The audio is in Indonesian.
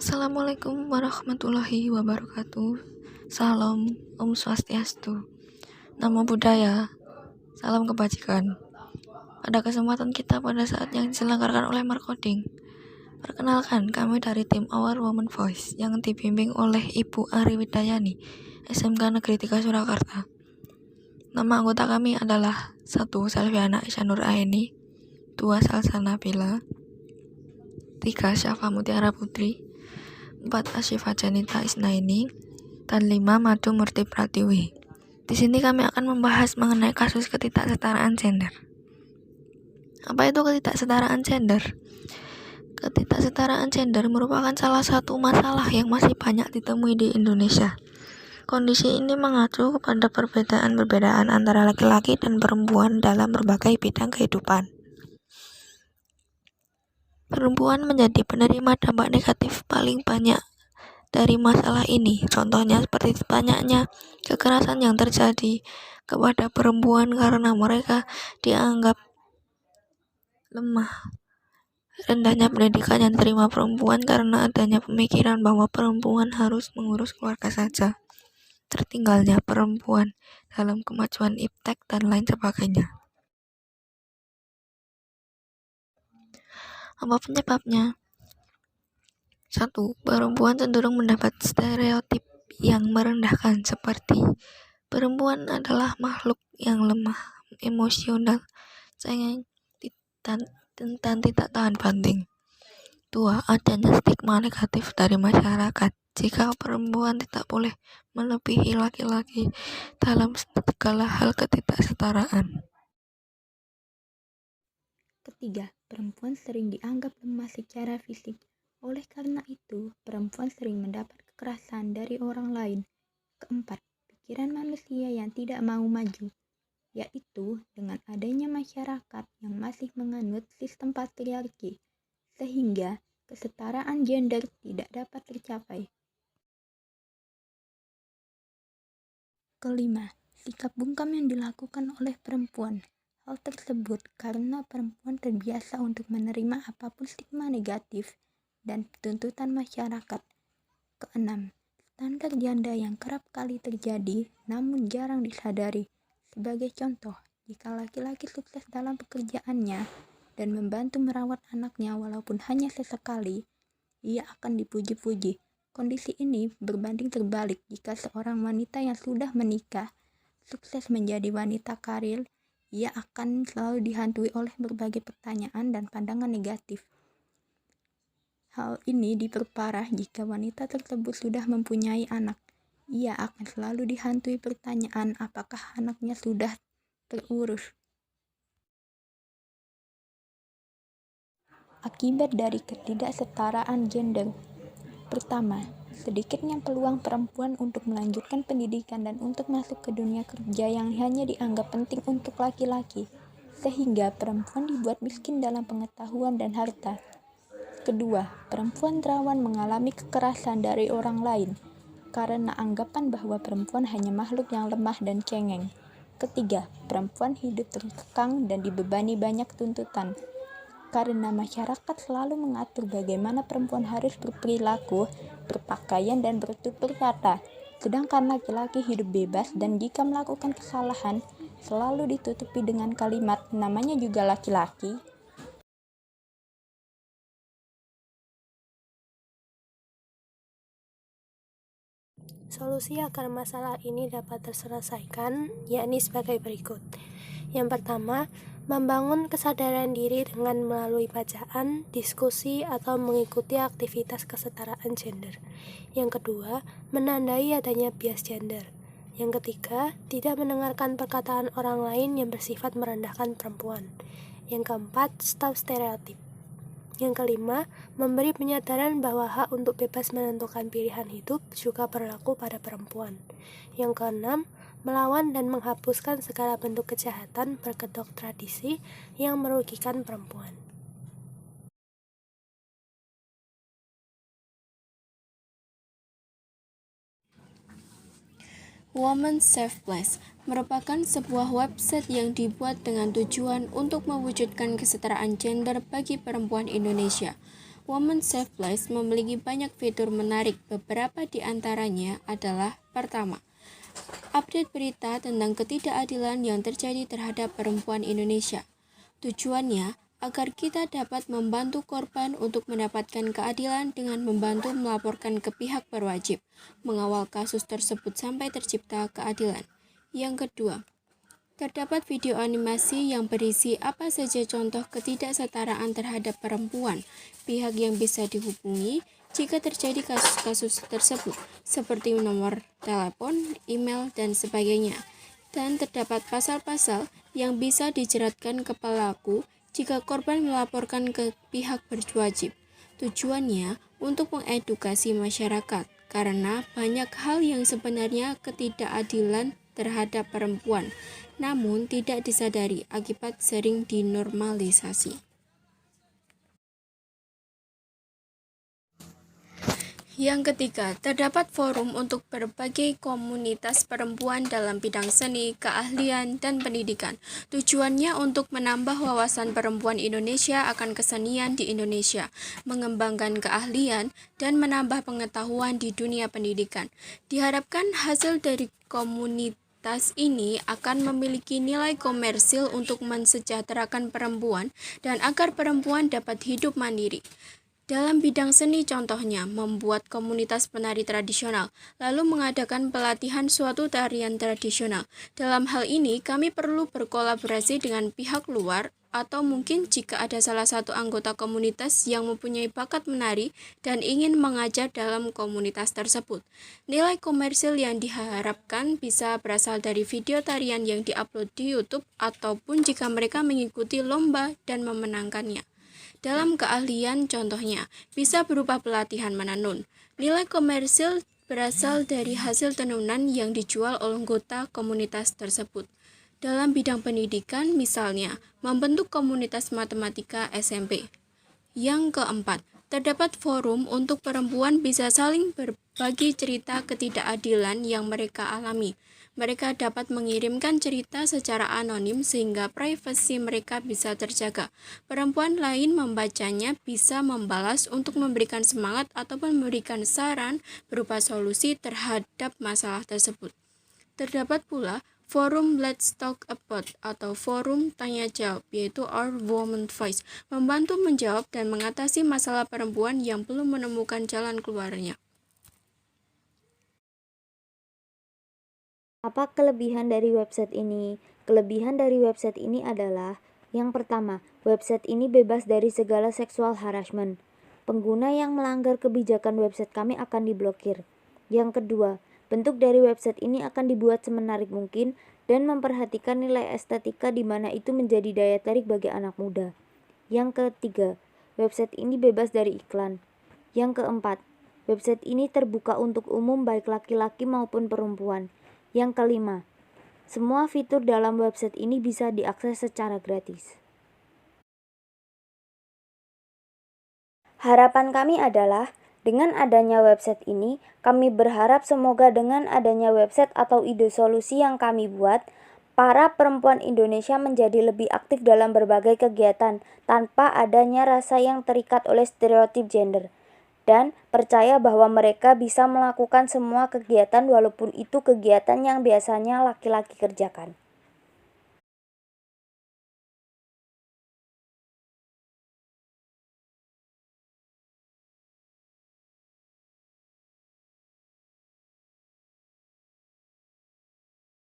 Assalamualaikum warahmatullahi wabarakatuh. Salam Om Swastiastu. Namo Buddhaya. Salam kebajikan. Pada kesempatan kita pada saat yang diselenggarakan oleh Markoding. Perkenalkan, kami dari tim Our Woman Voice yang dibimbing oleh Ibu Ari Widayani, SMK Negeri 3 Surakarta. Nama anggota kami adalah 1. Selviana Isyanur Aini, 2. Salsa Nabila, 3. Syafa Mutiara Putri, 4. Asyifa Janita Isnaini, dan 5. Madu Murti Pratiwi. Di sini kami akan membahas mengenai kasus ketidaksetaraan gender. Apa itu ketidaksetaraan gender? Ketidaksetaraan gender merupakan salah satu masalah yang masih banyak ditemui di Indonesia. Kondisi ini mengacu kepada perbedaan antara laki-laki dan perempuan dalam berbagai bidang kehidupan. Perempuan menjadi penerima dampak negatif paling banyak dari masalah ini. Contohnya seperti banyaknya kekerasan yang terjadi kepada perempuan karena mereka dianggap lemah. Rendahnya pendidikan yang diterima perempuan karena adanya pemikiran bahwa perempuan harus mengurus keluarga saja. Tertinggalnya perempuan dalam kemajuan iptek dan lain sebagainya. Apa penyebabnya? 1. Perempuan cenderung mendapat stereotip yang merendahkan seperti perempuan adalah makhluk yang lemah, emosional, cengeng, dan tidak tahan banting. 2. Adanya stigma negatif dari masyarakat jika perempuan tidak boleh melebihi laki-laki dalam segala hal ketidaksetaraan. Ketiga, perempuan sering dianggap lemah secara fisik. Oleh karena itu, perempuan sering mendapat kekerasan dari orang lain. Keempat, pikiran manusia yang tidak mau maju, yaitu dengan adanya masyarakat yang masih menganut sistem patriarki, sehingga kesetaraan gender tidak dapat tercapai. Kelima, sikap bungkam yang dilakukan oleh perempuan. Hal tersebut karena perempuan terbiasa untuk menerima apapun stigma negatif dan tuntutan masyarakat. Keenam, standar ganda yang kerap kali terjadi namun jarang disadari. Sebagai contoh, jika laki-laki sukses dalam pekerjaannya dan membantu merawat anaknya walaupun hanya sesekali, ia akan dipuji-puji. Kondisi ini berbanding terbalik jika seorang wanita yang sudah menikah, sukses menjadi wanita karir, ia akan selalu dihantui oleh berbagai pertanyaan dan pandangan negatif. Hal ini diperparah jika wanita tersebut sudah mempunyai anak. Ia akan selalu dihantui pertanyaan apakah anaknya sudah terurus. Akibat dari ketidaksetaraan gender. Pertama, sedikitnya peluang perempuan untuk melanjutkan pendidikan dan untuk masuk ke dunia kerja yang hanya dianggap penting untuk laki-laki, sehingga perempuan dibuat miskin dalam pengetahuan dan harta. Kedua, perempuan rawan mengalami kekerasan dari orang lain, karena anggapan bahwa perempuan hanya makhluk yang lemah dan cengeng. Ketiga, perempuan hidup terkekang dan dibebani banyak tuntutan, karena masyarakat selalu mengatur bagaimana perempuan harus berperilaku, berpakaian, dan bertutur kata. Sedangkan laki-laki hidup bebas dan jika melakukan kesalahan, selalu ditutupi dengan kalimat, namanya juga laki-laki. Solusi agar masalah ini dapat terselesaikan, yakni sebagai berikut. Yang pertama, membangun kesadaran diri dengan melalui bacaan, diskusi, atau mengikuti aktivitas kesetaraan gender. Yang kedua, menandai adanya bias gender. Yang ketiga, tidak mendengarkan perkataan orang lain yang bersifat merendahkan perempuan. Yang keempat, stop stereotip. Yang kelima, memberi penyadaran bahwa hak untuk bebas menentukan pilihan hidup juga berlaku pada perempuan. Yang keenam, melawan dan menghapuskan segala bentuk kejahatan berkedok tradisi yang merugikan perempuan. Women's Safe Place merupakan sebuah website yang dibuat dengan tujuan untuk mewujudkan kesetaraan gender bagi perempuan Indonesia. Women Safe Place memiliki banyak fitur menarik. Beberapa di antaranya adalah: pertama, update berita tentang ketidakadilan yang terjadi terhadap perempuan Indonesia. Tujuannya agar kita dapat membantu korban untuk mendapatkan keadilan dengan membantu melaporkan ke pihak berwajib, mengawal kasus tersebut sampai tercipta keadilan. Yang kedua, terdapat video animasi yang berisi apa saja contoh ketidaksetaraan terhadap perempuan, pihak yang bisa dihubungi jika terjadi kasus-kasus tersebut, seperti nomor telepon, email, dan sebagainya. Dan terdapat pasal-pasal yang bisa dijeratkan ke pelaku jika korban melaporkan ke pihak berwajib. Tujuannya untuk mengedukasi masyarakat, karena banyak hal yang sebenarnya ketidakadilan terhadap perempuan, namun tidak disadari akibat sering dinormalisasi. Yang ketiga, terdapat forum untuk berbagai komunitas perempuan dalam bidang seni, keahlian, dan pendidikan. Tujuannya untuk menambah wawasan perempuan Indonesia akan kesenian di Indonesia, mengembangkan keahlian, dan menambah pengetahuan di dunia pendidikan. Diharapkan hasil dari komunitas ini akan memiliki nilai komersil untuk mensejahterakan perempuan dan agar perempuan dapat hidup mandiri. Dalam bidang seni contohnya, membuat komunitas penari tradisional, lalu mengadakan pelatihan suatu tarian tradisional. Dalam hal ini, kami perlu berkolaborasi dengan pihak luar, atau mungkin jika ada salah satu anggota komunitas yang mempunyai bakat menari dan ingin mengajar dalam komunitas tersebut. Nilai komersil yang diharapkan bisa berasal dari video tarian yang diupload di YouTube, ataupun jika mereka mengikuti lomba dan memenangkannya. Dalam keahlian contohnya, bisa berupa pelatihan menenun. Nilai komersil berasal dari hasil tenunan yang dijual oleh anggota komunitas tersebut. Dalam bidang pendidikan, misalnya, membentuk komunitas matematika SMP. Yang keempat, terdapat forum untuk perempuan bisa saling berbagi cerita ketidakadilan yang mereka alami. Mereka dapat mengirimkan cerita secara anonim sehingga privasi mereka bisa terjaga. Perempuan lain membacanya bisa membalas untuk memberikan semangat ataupun memberikan saran berupa solusi terhadap masalah tersebut. Terdapat pula forum Let's Talk About atau forum tanya jawab, yaitu Our Woman Voice, membantu menjawab dan mengatasi masalah perempuan yang belum menemukan jalan keluarnya. Apa kelebihan dari website ini? Kelebihan dari website ini adalah: yang pertama, website ini bebas dari segala sexual harassment. Pengguna yang melanggar kebijakan website kami akan diblokir. Yang kedua, bentuk dari website ini akan dibuat semenarik mungkin dan memperhatikan nilai estetika di mana itu menjadi daya tarik bagi anak muda. Yang ketiga, website ini bebas dari iklan. Yang keempat, website ini terbuka untuk umum baik laki-laki maupun perempuan. Yang kelima, semua fitur dalam website ini bisa diakses secara gratis. Harapan kami adalah, dengan adanya website ini, kami berharap semoga dengan adanya website atau ide solusi yang kami buat, para perempuan Indonesia menjadi lebih aktif dalam berbagai kegiatan tanpa adanya rasa yang terikat oleh stereotip gender. Dan percaya bahwa mereka bisa melakukan semua kegiatan walaupun itu kegiatan yang biasanya laki-laki kerjakan.